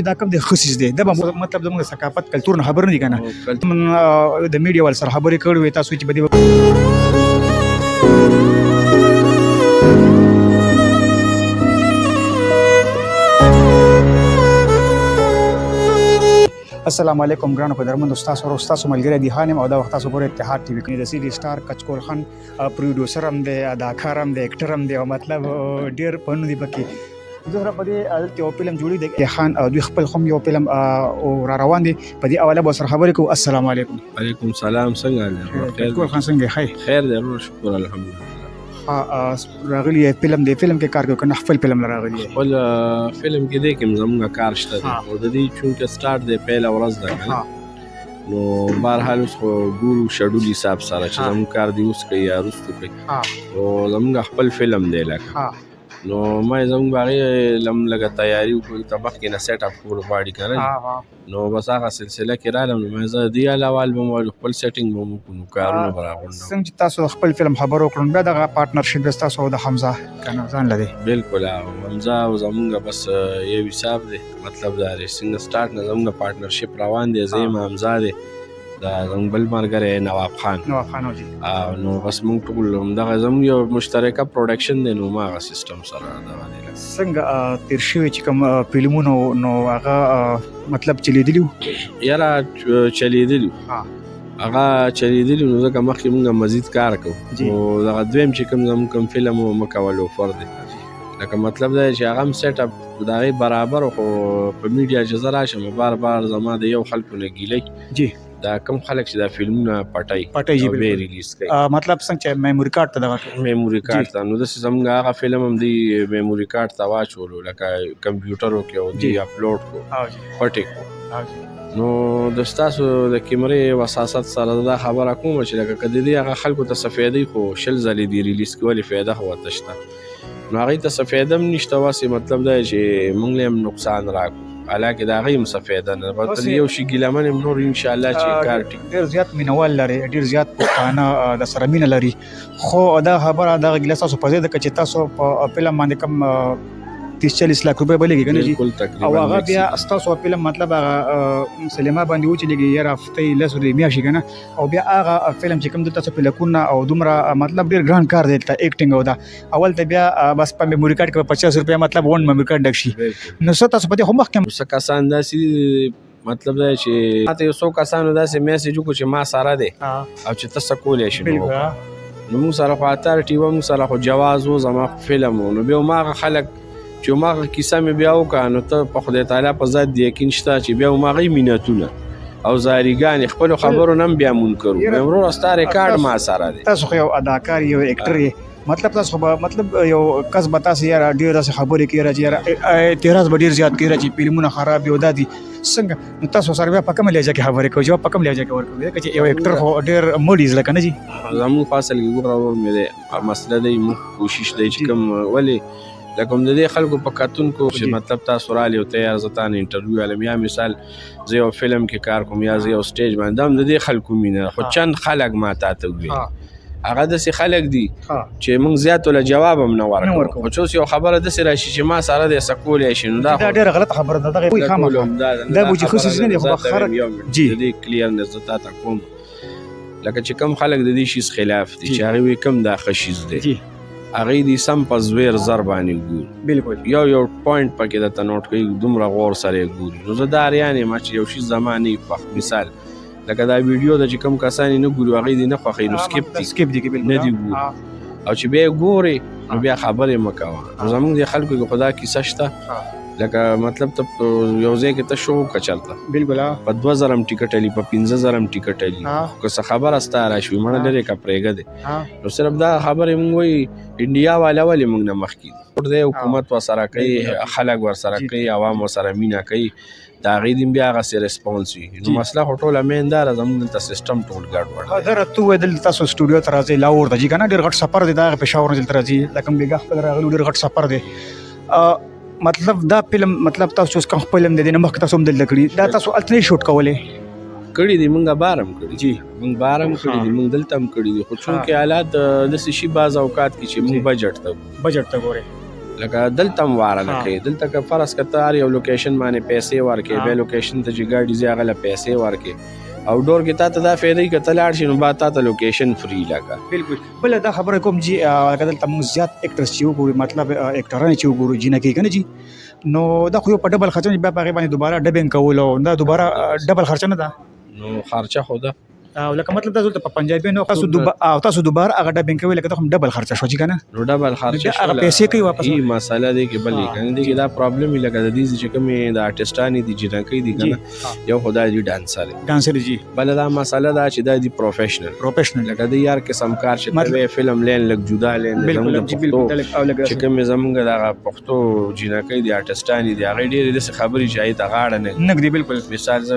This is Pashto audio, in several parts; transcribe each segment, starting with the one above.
دا کوم د خصیص دی دا به مطلب زموږ د ثقافت کلتور نه خبر نه دي که نه د میډیا ول سره خبرې کړې وې تاسو چې به السلام علیکم ګرانو قدرمنو ستاسو او ستاسو ملګری دی خانم او دا وخت تاسو ګورئ اتحاد ټي وي د سیری سټار کچکول خان پروډوسر هم دی اداکار هم دی اکټر هم دی او مطلب ډیر پهنو دی پکې زه په دې دلته یو فلم جوړی دی خان او دوی خپل هم یو فلم او را روان دي په دې اوله به سره خبرې کوو. السلام علیکم. وعلیکم السلام. څنګه کچکول خان څنګه خیر دی؟ شکر الحمدلله. راغلی فلم دی فلم کې کار کوي کنه خپل فلم راغلی خپل فلم کې دی کوم زموږ کار شته او د دې چونکه سٹارټ دی پهلا ورځ ده نو بهرحال اوس خو ګورو شډول حساب سره چې زموږ کار دی اوس کوي یا وروسته کوي او زموږ خپل فلم دی لکه نو ما زموږ باغې لم لګه تیاری وکړو طبق کې نه سیټ اپ کول غواړي کنه نو بس هغه سلسله کې رالم نو ما زه دی علاوه البم او خپل سیټینګ به مو کوو کارونه برابر نو څنګه تاسو خپل فلم خبرو کړو بیا دغه پارټنرشپ تاسو د حمزه کنه ځان لدی بالکل حمزه او زموږ بس یو حساب دی مطلب دا څنګه سٹارټ نه زموږ پارټنرشپ روان دی زیم حمزه دی دا زموږ بل ملګری نواب خان نو بس موږ ټول همدغه زموږ یو مشترکه پروډکشن دی نو ما هغه سیسټم سره دغه دی څنګه تیر شوي چې کوم فلمونو نو هغه مطلب چلیدلي یاره چلیدلي هغه چلیدلي نو ځکه مخکې موږ مزید کار کوو او دغه دویم چې کوم زموږ کوم فلم مه کول اوفر دی لکه مطلب دا چې هغه هم سیټ اپ د هغې برابر خو په میډیا چې زه راشم بار بار زما د یو خلکو نه ګیلئ جی دا کم خلک چې دا فلمونه پټای جی به ریلیز کوي مطلب څنګه چې میموري کارت ته دغه میموري کارت ته نو داسې زموږ هغه فلم هم دی میموري کارت ته واچولو لکه کمپیوټرو کې او دی اپلوډ کو پټې کو نو د ستاسو د کیمرې وساست سره دا خبره کوم چې لکه که د دې هغه خلکو ته څه فایدې خو شل ځلې دی ریلیز کولې فایده خو ورته شته نو هغې ته څه فایده هم نشته واسې مطلب دا چې موږ هم نقصان راکړو حالانکه د هغې هم څه فایده نه بلکې یو شي ګیلمن هم نور انشاءالله چې کار ټیک ډېر زیات مینوال لري ډېر زیات پښتانه د سره مینه لري خو دا خبره دغه ګیله ستاسو په ځای ده که چې تاسو په فلم باندې کوم 30-40 لاک روپۍ به لګي که نه جي او هغه بیا ستاسو فلم مطلب هغه سلیما باندې وچلېږي یاره هفتې لس ورځې میاشتې که نه او بیا هغه فلم چې کوم دلته تاسو پلکونه او دومره مطلب ډېر ګران کار دی دلته ایکټینګ او دا اول ته بیا بس په میموري کارت کې 50 روپۍ مطلب ون میموري کارت ډک شي نو څه تاسو په دې خو مخکې څه کسان داسې مطلب دا چې ماته یو څو کسانو داسې میسیج وکړو چې ما سره دی او چې ته څه کولی شي نو موږ سره خو اتار ټي وه موږ سره خو جواز و زما فلم و نو بیا هماغه خلک چې هماغه کیسه مې بیا وکړه نو ته په خدای تعالی په ذات د یقین شته چې بیا هماغې مینتونه او زاریګانې خپلو خبرو نه هم بیا منکرو بیا ورور ستا ریکارډ ما سره دی تاسو خو یو اداکار یو اکټر یې مطلب تاسو خو مطلب یو کس به تاسو یاره ډېر داسې خبرې کوي چې یاره اعتراض به ډېر زیات کوي چې فلمونه خراب وي او دا دي څنګه نو تاسو سره بیا په کومه لهجه کې خبرې کوئ جواب په کومه لهجه کې ورکوئ ځکه چې یو اکټر خو ډېر مډ زده که نه جي زموږ په اصل کې ګوره ورور مې دی مسله دی موږ کوشش دی چې کوم ولې لکه هم د دې خلکو په کتونکو چې مطلب تاسو رالی او ته یار زه تا نه انټرویو علم یا مثال زه یو فلم کې کار کوم یا زه یو سټیج باندې دا هم د دې خلکو مینه خو چند خلک ما تا ته وویل هغه داسې خلک دي چې موږ زیات وله جواب هم نه ورکړو خو چې اوس یو خبره داسې راشي چې ما سره دی څه کولی شي نو دا ډېره غلطه خبره ده دغه دا به چې خصوصي نه دی خو خلک جي د دې کلیرنس زه تا ته کوم لکه چې کم خلک د دې شیز خلاف دي چې هغې وایي کم دا ښه شیز دی هغې دي سم په زویر زر باندې ګوري بالکل یو پوینټ پکې درته نوټ کوي دومره غور سره یې ګوري نو زه دا اریان یم چې یو شي زما نه وي خوښ مثال لکه دا ویډیو ده چې کوم کسان یې نه ګوري هغې دي نه خوښوي نو سکیپ دي نه دي ګوري او چې بیا یې ګورې نو بیا خبرې مه کوه نو زموږ دې خلکو کې خو دا کیسه شته لکه مطلب ته یو ځای کې ته شو وکړه چلته بالکل په 2000 هم ټیکټ علي په 15000 ټیکټ علي که څه خبره ستا راشوي مړه لرې که پرېږه دی نو صرف دا خبرې موږ وایي انډیا والا ولې موږ نه مخکې دی حکومت ورسره کوي خلک ورسره کوي عوام ورسره مینه کوي د هغې دین بیا هغسې ریسپانس وي نو مسله خو ټوله مین دا ده زموږ دلته سیسټم ټول ګډوډ دی ته ووایې دلته تاسو سټوډیو ته راځئ لاهور ته ځي که نه ډېر غټ سفر دی د هغه پېښور نه دلته راځي لکه بیګا خپل راغلي ډېر غټ سفر دی مطلب دا فلم مطلب تاسو چې اوس کوم خپل فلم دی نه مخکې تاسو هم دلته کړي دا تاسو هلته نه شوټ کولی کړي دي موږ بار هم کړي جی موږ بار هم کړي دي موږ دلته هم کړي دي خو چونکې حالات داسې شي بعض اوقات کې چې موږ بجټ ته ګورئ لکه دلته هم واره نه کوي. دلته که فرض که ته هر یو لوکیشن باندې پیسې ورکړې، بیا لوکیشن ته چې ګاډي ځي هغه له پیسې ورکړې. او ډور کې تا ته دا فایده که ته لاړ شي نو بعد تا ته لوکیشن فری لکه. بالکل. بله دا خبره کوم جی لکه دلته موږ زیات اکټرس چې وګورو، مطلب اکټران چې وګورو جینکې که نه جي، نو دا خو یو په ډبل خرچه بیا په هغې باندې دوباره ډبینګ کول او دا دوباره ډبل خرچه نه ده. نو خرچه خو ده او لکه مطلب دا دلته په پنجابیانو تاسو دوباره هغه ډبینګ کوئ، لکه دا هم ډبل خرچه شو چې که نه، نو ډبل خرچه شو. هغه پیسې کوي واپس. ای مسله دی کې بلې که نه دی کې دا پرابلم وي. لکه د دې چې کومې د آرټسټانې دي جینکۍ دي که نه، یو خو دا دي ډانسر جي، بله دا مسله ده چې دا دي پروفیشنل. لکه د یار قسم کار چې ته فلم لین لږ جدا لین زموږ د پښتو چې کومې زموږ دغه پښتو جینکۍ دي آرټسټانې دي، هغې ډېرې داسې خبرې چې هغې ته غاړه نه ږدي. بالکل. مثال زه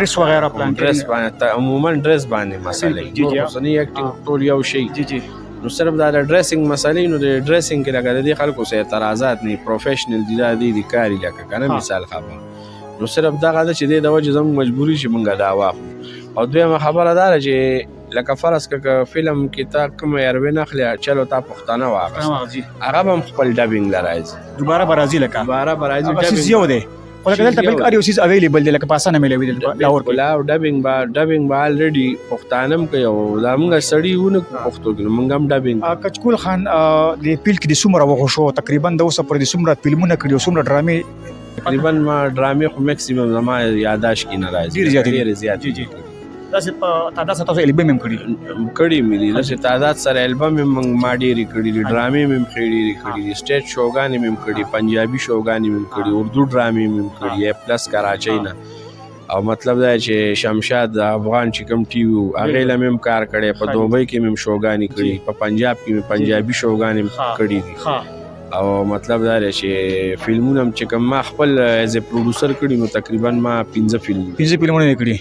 ډرس وغیره پلان ډرس باندې عموما ډرس باندې مسله اوسنی اکټینګ ټول یو شی. نو صرف دا د ډریسینګ مسلې، نو د ډریسینګ کې لکه د دې خلکو سره اعتراضات نه، پروفیشنل دي دا دي کاري لکه که نه مثال خبره. نو صرف دغه ده چې دی د وجې زموږ مجبوري چې موږ دا واخلو. او دویمه خبره دا ده چې لکه فرض که فلم کې تا کوم ایروین اخلي، چلو تا پښتانه واخلي، هغه به هم خپل ډبینګ له راځي، دوباره به راځي ډبینګ یو دی. خو لکه دلته بالکل هر یو څیز اویلیبل دی، لکه په اسانه میلوي دلته لاهور کې. او ډبینګ به الریډي پښتانه هم کوي، او دا موږ سړي ونه پښتو کې نو موږ هم ډبینګ. کچکول خان د پیل کې د څومره وخت شو تقریبا د اوسه پورې د څومره فلمونه کړي او څومره ډرامې؟ تقریبا ما ډرامې خو میکسیمم زما یاداشت کې نه راځي، ډېرې زیاتې. داسې په تعداد سره تاسو البم هم کړي مې دي، داسې تعداد سره البم ما ډېرې کړي دي، ډرامې مې ډېرې کړي دي، سټیج شوګانې مې کړي، پنجابي شوګانې مې کړي، اردو ډرامې مې کړي پلس کراچۍ نه. او مطلب دا چې شمشاد افغان چې کوم ټي وي هغې له مې کار کړی، په دوبۍ کې مې شوګانې کړي، په پنجاب کې مې پنجابي شوګانې کړي دي. او مطلب دا دی چې فلمونه هم چې کوم ما خپل ایز ا پروډوسر کړي، نو تقریبا ما 15 فلمونه کړي.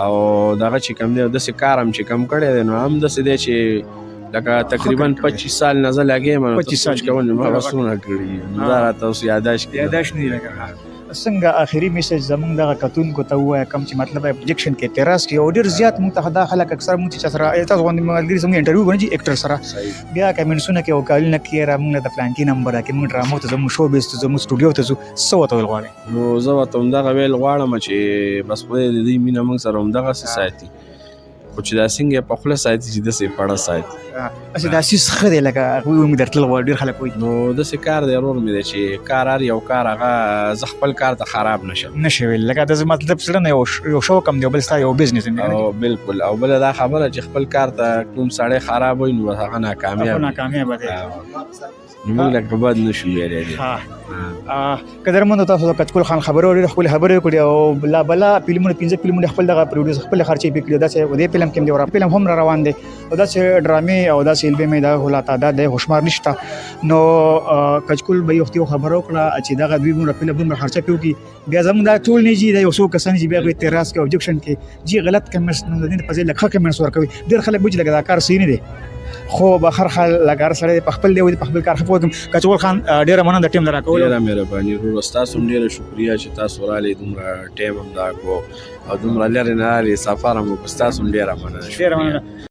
او دغه چې کوم دی داسې کار هم چې کم کړی دی، نو هم داسې دی چې لکه تقریبا 25 سال نه زه لګېم، نو 25 سال کول نو ما به څونه کړي، نو دا راته اوس یاداشت نه دی. لکه څنګه آخري میسج زموږ دغه کتونکو ته ووایه کوم چې مطلب پروجیکشن کې اعتراض کوي، او ډېر زیات موږ ته دا خلک اکثر موږ چې سره تاسو غوندې ملګري زموږ انټرویو کوي اکټر سره، بیا کمنټسونه کوي او کالونه کوي را موږ د فلانکي نمبر راکړي، موږ ډرامو ته زموږ شو بیس ته زموږ سټوډیو ته ځو، څه ورته ویل غواړئ؟ نو زه ورته همدغه ویل غواړم چې بس خدای د دې مینه موږ سره همدغسې ساتي، خو چې دا څنګه یې په خوله ساتي چې داسې پړه ساتي. داسې دا سیس ښه دی، لکه هغوی موږ درتلل غواړي، ډېر خلک وایي. نو داسې کار دی ورور مې دی چې کار هر یو کار هغه زه خپل کار ته خراب نشي ویل، لکه دا مطلب سره نه یو شوق هم دی او بل ستا یو بزنس دی. بالکل. او بله دا خبره چې خپل کار ته کوم سړی خراب وي نو هغه ناکامیاب دی، نو موږ لکه بد نشو ویلی دی. قدرمنو تاسو د کچکول خان خبرې اورېدې، خپلې خبرې وکړې، او بلا فلمونه 15 فلمونه خپل دغه پروډیوسر خپلې خرچې پې کړي، داسې د دې فلم کې هم دی، فلم هم را روان دی، او داسې ډرامې او داسې البم یې دغه خو لا تعداد دی شمار نشته. نو کچکول به یو وخت یو خبره وکړه چې دغه دوی دومره فلم دومره خرچه پې وکړي، بیا زموږ دا ټول نه جي، دا یو څو کسان چې بیا هغوی اعتراض کوي، اوبجکشن کوي، جي غلط کمنټس د دې په ځای لږ ښه کمنټس ورکوي. ډېر خلک وایي چې لکه دا کار صحیح نه دی، خو به هر حال لکه هر سړی په خپل دی په خپل کار ښه پوهېږم. کچکول خان ډېره مننه د ټیم د راکولو. ډېره مهرباني ورور، ستاسو هم ډېره شکریه چې تاسو راغلئ، دومره ټایم هم دا کو او دومره لرې نه راغلئ، سفر هم وکړو، ستاسو هم ډېره مننه.